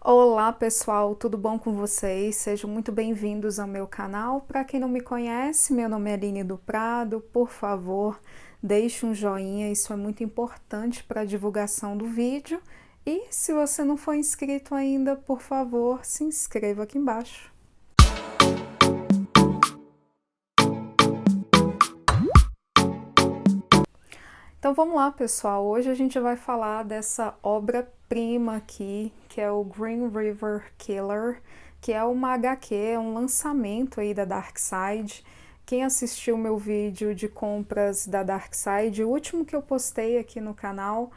Olá pessoal, tudo bom com vocês? Sejam muito bem-vindos ao meu canal. Para quem não me conhece, meu nome é Aline do Prado. Por favor, deixe um joinha, isso é muito importante para a divulgação do vídeo. E se você não for inscrito ainda, por favor, se inscreva aqui embaixo. Então vamos lá, pessoal. Hoje a gente vai falar dessa obra-prima aqui, que é o Green River Killer, que é uma HQ, é um lançamento aí da Darkside. Quem assistiu meu vídeo de compras da Darkside, o último que eu postei aqui no canal,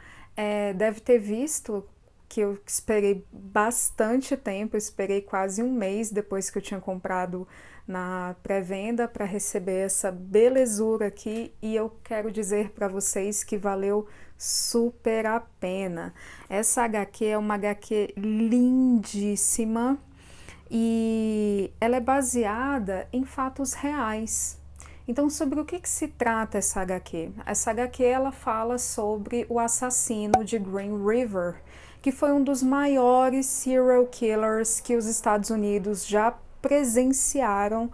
deve ter visto que eu esperei bastante tempo, eu esperei quase um mês depois que eu tinha comprado na pré-venda para receber essa belezura aqui, e eu quero dizer para vocês que valeu super a pena. Essa HQ é uma HQ lindíssima e ela é baseada em fatos reais. Então, sobre o que se trata essa HQ? Essa HQ ela fala sobre o assassino de Green River, que foi um dos maiores serial killers que os Estados Unidos já presenciaram.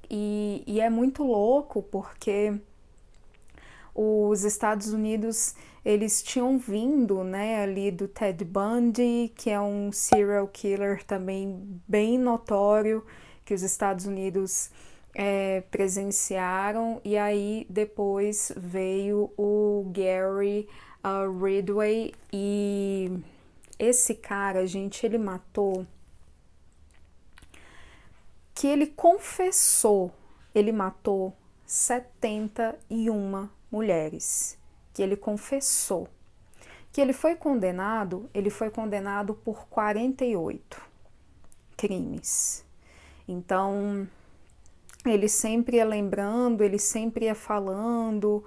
E é muito louco porque os Estados Unidos eles tinham vindo, né, ali do Ted Bundy, que é um serial killer também bem notório que os Estados Unidos presenciaram, e aí depois veio o Gary Ridgway, e esse cara, gente, ele matou, que ele confessou, ele matou 71 mulheres, que ele confessou. Que ele foi condenado por 48 crimes. Então, ele sempre ia lembrando, ele sempre ia falando,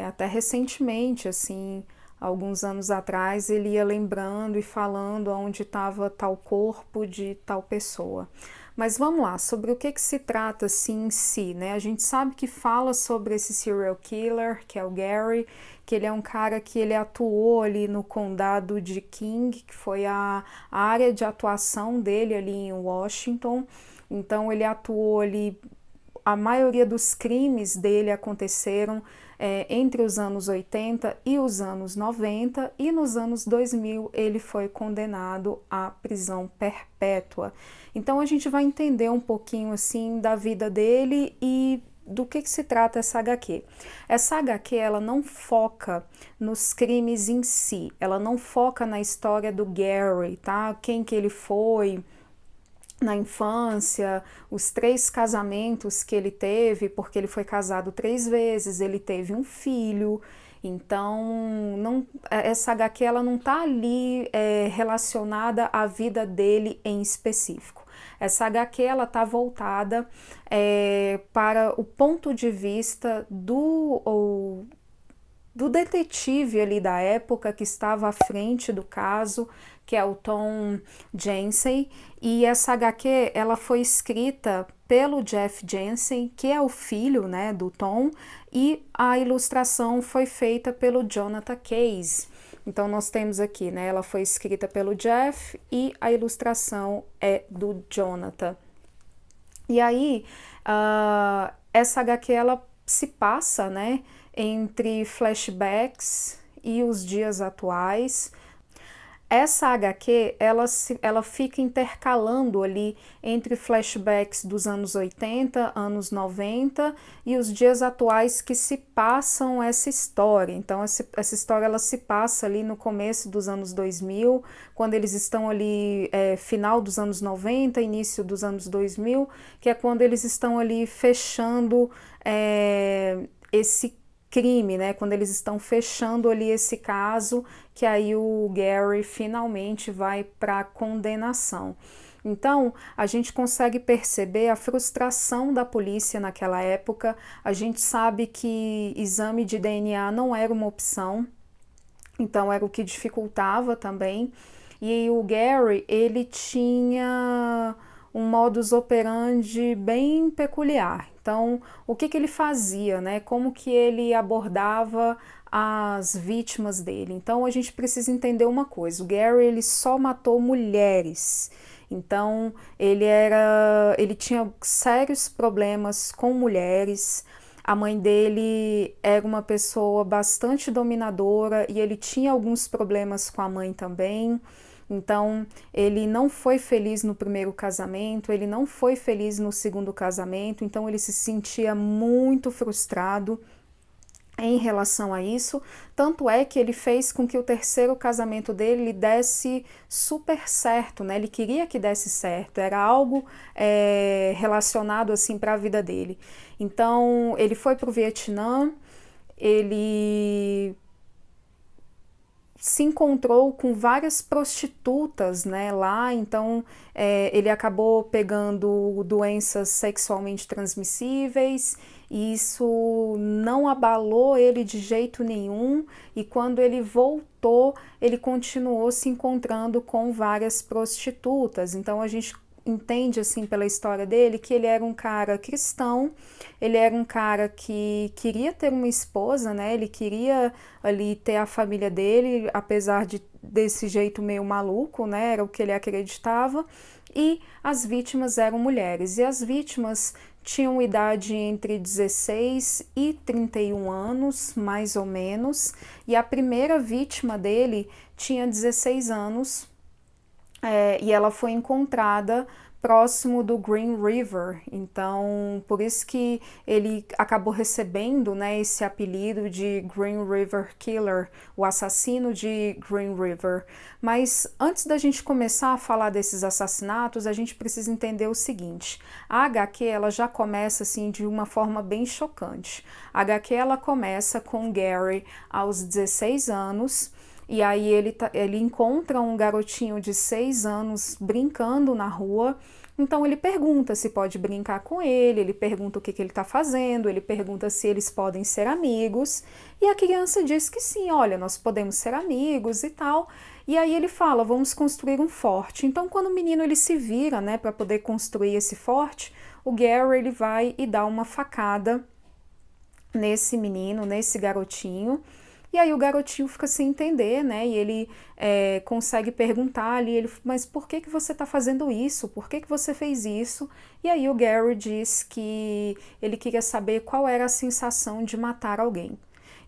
até recentemente, assim, alguns anos atrás, ele ia lembrando e falando onde estava tal corpo de tal pessoa. Mas vamos lá, sobre o que se trata assim em si, né? A gente sabe que fala sobre esse serial killer, que é o Gary, que ele é um cara que ele atuou ali no condado de King, que foi a área de atuação dele ali em Washington. Então ele atuou ali, a maioria dos crimes dele aconteceram entre os anos 80 e os anos 90, e nos anos 2000 ele foi condenado à prisão perpétua. Então a gente vai entender um pouquinho assim da vida dele e do que se trata essa HQ. Essa HQ ela não foca nos crimes em si, ela não foca na história do Gary, tá? Quem que ele foi na infância, os 3 casamentos que ele teve, porque ele foi casado 3 vezes, ele teve um filho. Então, não, essa HQ ela não está ali relacionada à vida dele em específico. Essa HQ ela está voltada para o ponto de vista do detetive ali da época que estava à frente do caso, que é o Tom Jensen, e essa HQ ela foi escrita pelo Jeff Jensen, que é o filho, né, do Tom, e a ilustração foi feita pelo Jonathan Case. Então nós temos aqui, né, ela foi escrita pelo Jeff e a ilustração é do Jonathan. E aí, essa HQ ela se passa, né, entre flashbacks e os dias atuais. Essa HQ, ela fica intercalando ali entre flashbacks dos anos 80, anos 90 e os dias atuais que se passam essa história. Então, essa história ela se passa ali no começo dos anos 2000, quando eles estão ali, final dos anos 90, início dos anos 2000, que é quando eles estão ali fechando esse crime, né? Quando eles estão fechando ali esse caso, que aí o Gary finalmente vai para a condenação. Então, a gente consegue perceber a frustração da polícia naquela época. A gente sabe que exame de DNA não era uma opção, então era o que dificultava também. E o Gary, ele tinha um modus operandi bem peculiar. Então, o que ele fazia, né? Como que ele abordava as vítimas dele. Então a gente precisa entender uma coisa, o Gary ele só matou mulheres. Então ele tinha sérios problemas com mulheres. A mãe dele era uma pessoa bastante dominadora e ele tinha alguns problemas com a mãe também. Então, ele não foi feliz no primeiro casamento, ele não foi feliz no segundo casamento, então ele se sentia muito frustrado em relação a isso, tanto é que ele fez com que o terceiro casamento dele desse super certo, né? Ele queria que desse certo, era algo relacionado assim para a vida dele. Então ele foi para o Vietnã, ele se encontrou com várias prostitutas, né, lá, então ele acabou pegando doenças sexualmente transmissíveis, e isso não abalou ele de jeito nenhum, e quando ele voltou, ele continuou se encontrando com várias prostitutas, então a gente entende assim pela história dele que ele era um cara cristão, ele era um cara que queria ter uma esposa, né? Ele queria ali ter a família dele, apesar desse jeito meio maluco, né? Era o que ele acreditava. E as vítimas eram mulheres. E as vítimas tinham idade entre 16 e 31 anos, mais ou menos. E a primeira vítima dele tinha 16 anos, e ela foi encontrada próximo do Green River, então por isso que ele acabou recebendo, né, esse apelido de Green River Killer, o assassino de Green River. Mas antes da gente começar a falar desses assassinatos, a gente precisa entender o seguinte: a HQ ela já começa assim de uma forma bem chocante. A HQ ela começa com Gary aos 16 anos. E aí ele encontra um garotinho de 6 anos brincando na rua, então ele pergunta se pode brincar com ele pergunta o que ele está fazendo, ele pergunta se eles podem ser amigos, e a criança diz que sim, olha, nós podemos ser amigos e tal, e aí ele fala, vamos construir um forte. Então quando o menino ele se vira, né, para poder construir esse forte, o Gary ele vai e dá uma facada nesse menino, nesse garotinho, e aí o garotinho fica sem entender, né? E ele consegue perguntar ali, mas por que você está fazendo isso? Por que você fez isso? E aí o Gary diz que ele queria saber qual era a sensação de matar alguém.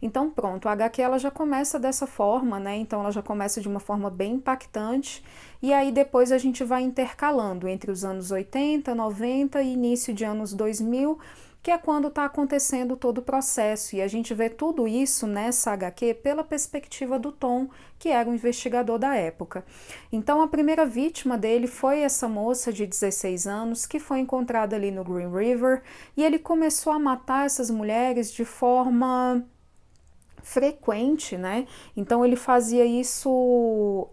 Então pronto, a HQ ela já começa dessa forma, né? Então ela já começa de uma forma bem impactante, e aí depois a gente vai intercalando entre os anos 80, 90 e início de anos 2000, que é quando está acontecendo todo o processo, e a gente vê tudo isso nessa HQ pela perspectiva do Tom, que era o investigador da época. Então a primeira vítima dele foi essa moça de 16 anos, que foi encontrada ali no Green River, e ele começou a matar essas mulheres de forma frequente, né? Então ele fazia isso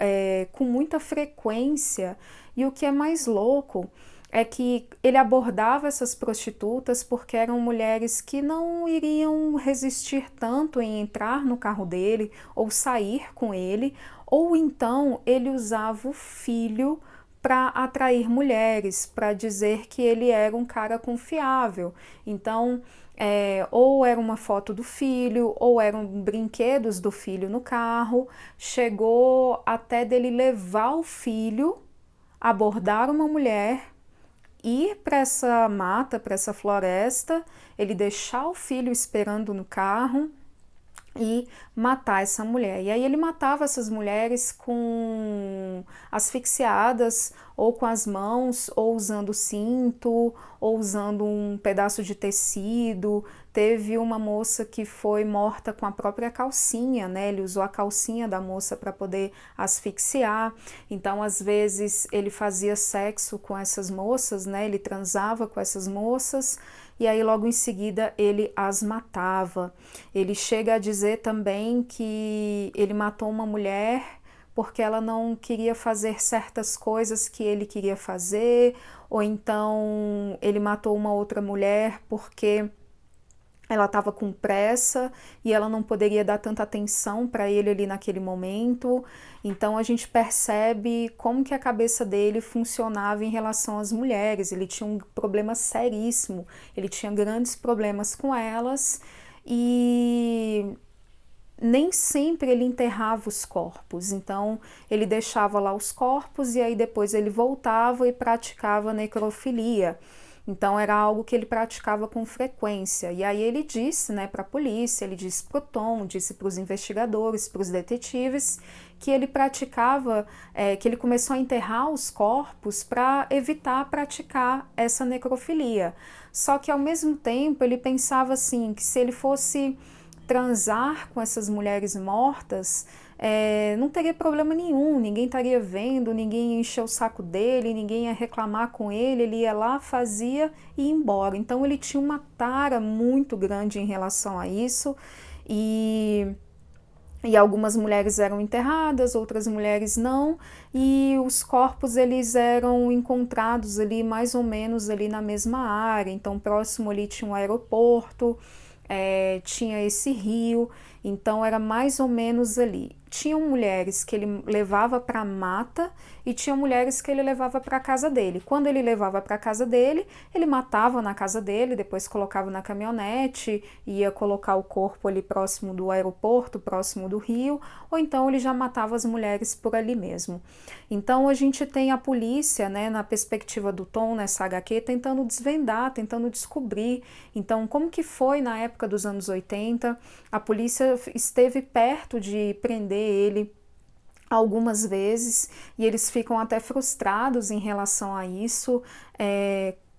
com muita frequência, e o que é mais louco é que ele abordava essas prostitutas porque eram mulheres que não iriam resistir tanto em entrar no carro dele ou sair com ele, ou então ele usava o filho para atrair mulheres, para dizer que ele era um cara confiável. Então, ou era uma foto do filho, ou eram brinquedos do filho no carro. Chegou até dele levar o filho, abordar uma mulher, ir para essa mata, para essa floresta, ele deixar o filho esperando no carro e matar essa mulher. E aí ele matava essas mulheres com asfixiadas, ou com as mãos, ou usando cinto, ou usando um pedaço de tecido. Teve uma moça que foi morta com a própria calcinha, né? Ele usou a calcinha da moça para poder asfixiar. Então, às vezes, ele fazia sexo com essas moças, né? Ele transava com essas moças, e aí logo em seguida ele as matava. Ele chega a dizer também que ele matou uma mulher porque ela não queria fazer certas coisas que ele queria fazer, ou então ele matou uma outra mulher porque ela estava com pressa e ela não poderia dar tanta atenção para ele ali naquele momento. Então a gente percebe como que a cabeça dele funcionava em relação às mulheres. Ele tinha um problema seríssimo, ele tinha grandes problemas com elas, e nem sempre ele enterrava os corpos, então ele deixava lá os corpos e aí depois ele voltava e praticava necrofilia. Então era algo que ele praticava com frequência. E aí ele disse, né, para a polícia, ele disse para o Tom, disse para os investigadores, para os detetives, que ele praticava, que ele começou a enterrar os corpos para evitar praticar essa necrofilia. Só que ao mesmo tempo ele pensava assim, que se ele fosse transar com essas mulheres mortas, não teria problema nenhum, ninguém estaria vendo, ninguém ia encher o saco dele, ninguém ia reclamar com ele ia lá, fazia e ia embora. Então ele tinha uma tara muito grande em relação a isso e algumas mulheres eram enterradas, outras mulheres não, e os corpos eles eram encontrados ali mais ou menos ali na mesma área, então próximo ali tinha um aeroporto, tinha esse rio, então era mais ou menos ali. Tinham mulheres que ele levava para a mata e tinha mulheres que ele levava para a casa dele. Quando ele levava para a casa dele, ele matava na casa dele, depois colocava na caminhonete, ia colocar o corpo ali próximo do aeroporto, próximo do rio, ou então ele já matava as mulheres por ali mesmo. Então a gente tem a polícia, né, na perspectiva do Tom nessa HQ, tentando desvendar, tentando descobrir. Então como que foi na época dos anos 80, a polícia esteve perto de prender ele algumas vezes e eles ficam até frustrados em relação a isso.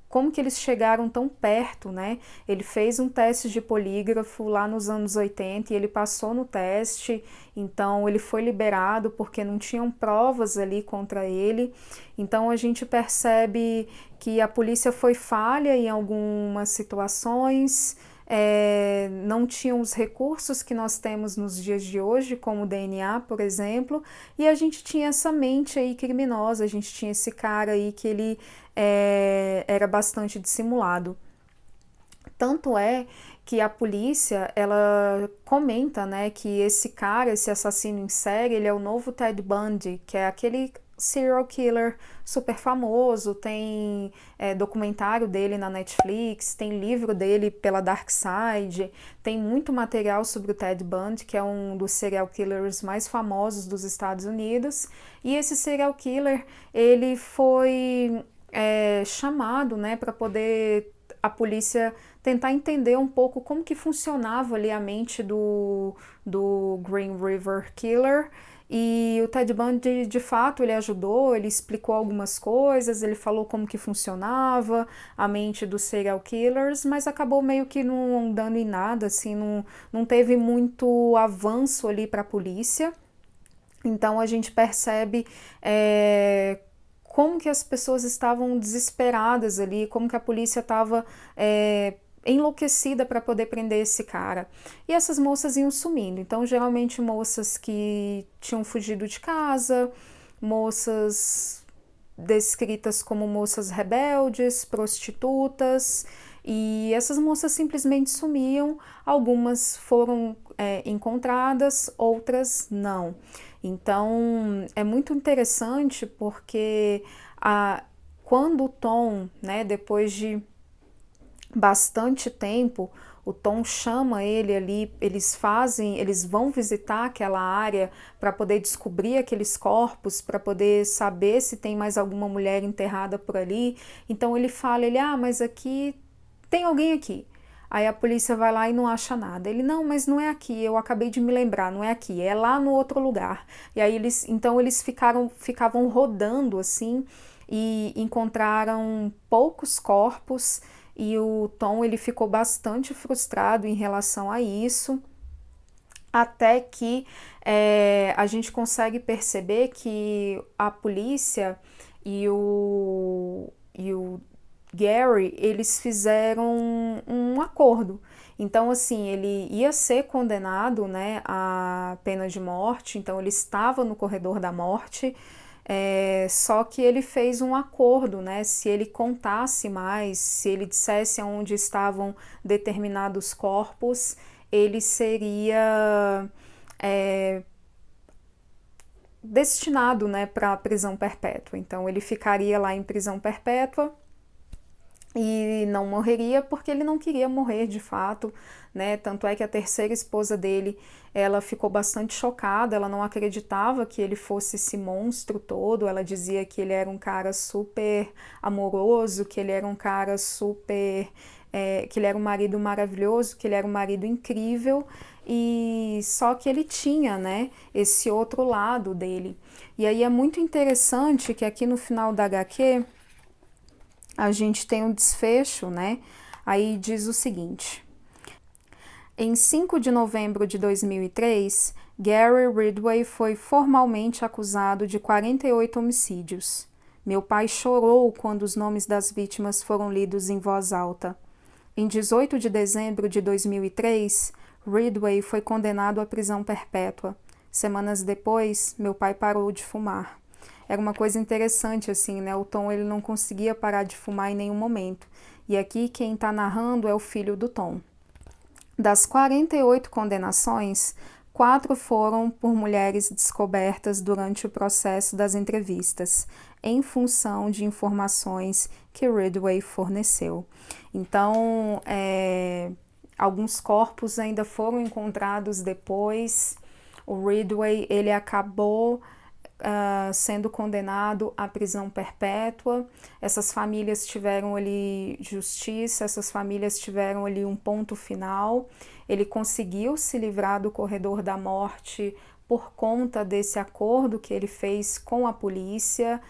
Como que eles chegaram tão perto, né? Ele fez um teste de polígrafo lá nos anos 80 e ele passou no teste, então ele foi liberado porque não tinham provas ali contra ele. Então a gente percebe que a polícia foi falha em algumas situações, não tinham os recursos que nós temos nos dias de hoje, como o DNA, por exemplo, e a gente tinha essa mente aí criminosa, a gente tinha esse cara aí que ele era bastante dissimulado. Tanto é que a polícia, ela comenta, né, que esse cara, esse assassino em série, ele é o novo Ted Bundy, que é aquele serial killer super famoso, tem documentário dele na Netflix, tem livro dele pela Dark Side, tem muito material sobre o Ted Bundy, que é um dos serial killers mais famosos dos Estados Unidos, e esse serial killer, ele foi chamado, né, para poder a polícia tentar entender um pouco como que funcionava ali a mente do Green River Killer. E o Ted Bundy, de fato, ele ajudou, ele explicou algumas coisas, ele falou como que funcionava a mente dos serial killers, mas acabou meio que não dando em nada, assim, não teve muito avanço ali para a polícia. Então a gente percebe como que as pessoas estavam desesperadas ali, como que a polícia estava enlouquecida para poder prender esse cara. E essas moças iam sumindo. Então, geralmente, moças que tinham fugido de casa, moças descritas como moças rebeldes, prostitutas, e essas moças simplesmente sumiam. Algumas foram encontradas, outras não. Então, é muito interessante porque quando o Tom, né, depois de bastante tempo, o Tom chama ele ali, eles vão visitar aquela área para poder descobrir aqueles corpos, para poder saber se tem mais alguma mulher enterrada por ali. Então ele fala, mas aqui tem alguém aqui. Aí a polícia vai lá e não acha nada. Ele, não, mas não é aqui, eu acabei de me lembrar, não é aqui, é lá no outro lugar. E aí eles ficavam rodando assim e encontraram poucos corpos e o Tom ele ficou bastante frustrado em relação a isso, até que a gente consegue perceber que a polícia e o Gary, eles fizeram um acordo. Então, assim, ele ia ser condenado, né, à pena de morte, então ele estava no corredor da morte, só que ele fez um acordo, né, se ele contasse mais, se ele dissesse onde estavam determinados corpos, ele seria destinado, né, para a prisão perpétua. Então, ele ficaria lá em prisão perpétua e não morreria porque ele não queria morrer de fato, né? Tanto é que a terceira esposa dele, ela ficou bastante chocada, ela não acreditava que ele fosse esse monstro todo, ela dizia que ele era um cara super amoroso, que ele era um cara super... que ele era um marido maravilhoso, que ele era um marido incrível, e só que ele tinha, né, esse outro lado dele. E aí é muito interessante que aqui no final da HQ a gente tem um desfecho, né? Aí diz o seguinte: em 5 de novembro de 2003, Gary Ridgway foi formalmente acusado de 48 homicídios. Meu pai chorou quando os nomes das vítimas foram lidos em voz alta. Em 18 de dezembro de 2003, Ridgway foi condenado à prisão perpétua. Semanas depois, meu pai parou de fumar. Era uma coisa interessante assim, né? O Tom, ele não conseguia parar de fumar em nenhum momento. E aqui quem está narrando é o filho do Tom. Das 48 condenações, 4 foram por mulheres descobertas durante o processo das entrevistas, em função de informações que Ridgway forneceu. Então, alguns corpos ainda foram encontrados depois. O Ridgway, ele acabou sendo condenado à prisão perpétua. Essas famílias tiveram ali justiça, essas famílias tiveram ali um ponto final. Ele conseguiu se livrar do corredor da morte por conta desse acordo que ele fez com a polícia,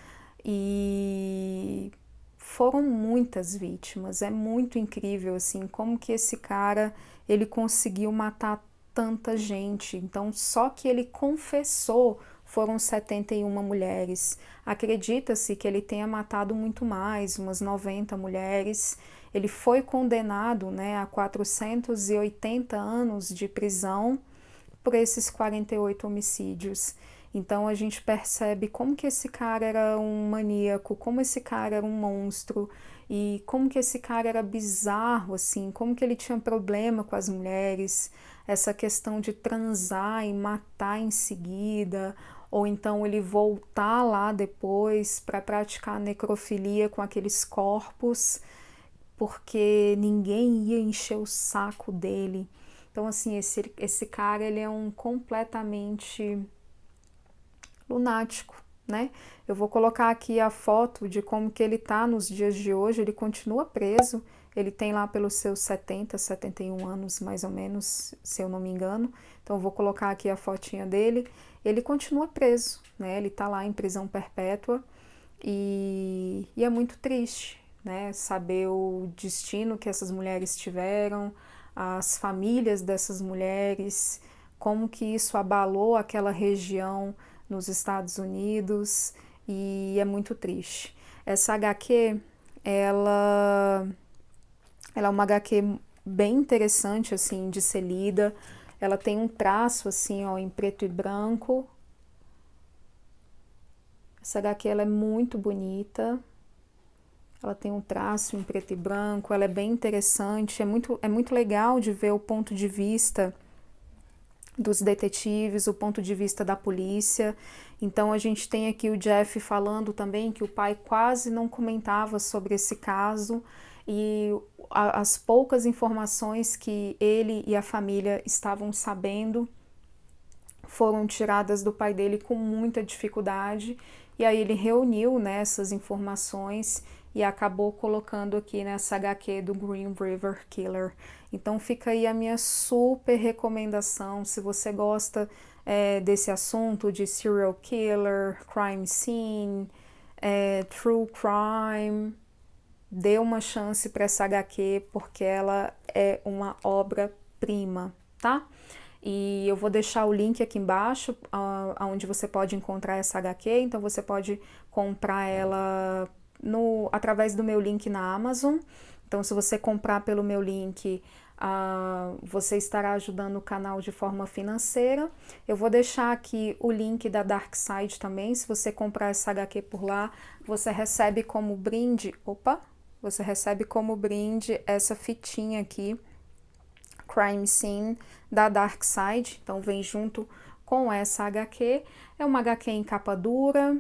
e foram muitas vítimas. É muito incrível assim como que esse cara ele conseguiu matar tanta gente. Então, só que ele confessou foram 71 mulheres. Acredita-se que ele tenha matado muito mais, umas 90 mulheres. Ele foi condenado, né, a 480 anos de prisão por esses 48 homicídios. Então a gente percebe como que esse cara era um maníaco, como esse cara era um monstro, e como que esse cara era bizarro, assim, como que ele tinha problema com as mulheres, essa questão de transar e matar em seguida, ou então ele voltar lá depois para praticar necrofilia com aqueles corpos, porque ninguém ia encher o saco dele. Então, assim, esse cara, ele é um completamente lunático, né? Eu vou colocar aqui a foto de como que ele tá nos dias de hoje. Ele continua preso, ele tem lá pelos seus 70, 71 anos, mais ou menos, se eu não me engano. Então, eu vou colocar aqui a fotinha dele. Ele continua preso, né? Ele tá lá em prisão perpétua, e é muito triste, né? Saber o destino que essas mulheres tiveram, as famílias dessas mulheres, como que isso abalou aquela região nos Estados Unidos, e é muito triste. Essa HQ, ela é uma HQ bem interessante assim de ser lida. Ela tem um traço assim, ó, em preto e branco. Essa HQ ela é muito bonita. Ela tem um traço em preto e branco, ela é bem interessante, é muito legal de ver o ponto de vista dos detetives, o ponto de vista da polícia. Então a gente tem aqui o Jeff falando também que o pai quase não comentava sobre esse caso, e as poucas informações que ele e a família estavam sabendo foram tiradas do pai dele com muita dificuldade, e aí ele reuniu, né, essas informações e acabou colocando aqui nessa HQ do Green River Killer. Então fica aí a minha super recomendação, se você gosta desse assunto de serial killer, crime scene, true crime, dê uma chance para essa HQ, porque ela é uma obra-prima, tá? E eu vou deixar o link aqui embaixo, onde você pode encontrar essa HQ, então você pode comprar ela através do meu link na Amazon. Então, se você comprar pelo meu link, você estará ajudando o canal de forma financeira. Eu vou deixar aqui o link da Dark Side também. Se você comprar essa HQ por lá, você recebe como brinde, você recebe como brinde essa fitinha aqui, Crime Scene, da Dark Side. Então vem junto com essa HQ. É uma HQ em capa dura,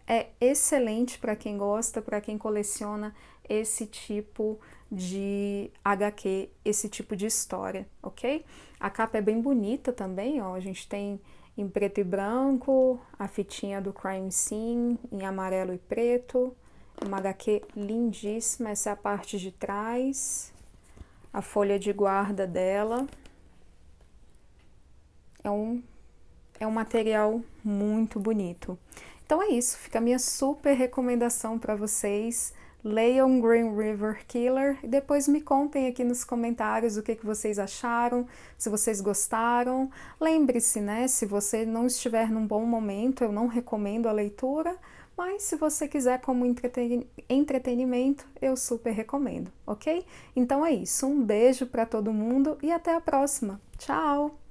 é excelente para quem gosta, para quem coleciona esse tipo de HQ, esse tipo de história, ok? A capa é bem bonita também, ó, a gente tem em preto e branco, a fitinha do Crime Scene em amarelo e preto, uma HQ lindíssima, essa é a parte de trás, a folha de guarda dela, é um material muito bonito. Então é isso, fica a minha super recomendação para vocês. Leiam Green River Killer e depois me contem aqui nos comentários o que vocês acharam, se vocês gostaram. Lembre-se, né, se você não estiver num bom momento, eu não recomendo a leitura, mas se você quiser como entretenimento, eu super recomendo, ok? Então é isso, um beijo para todo mundo e até a próxima. Tchau!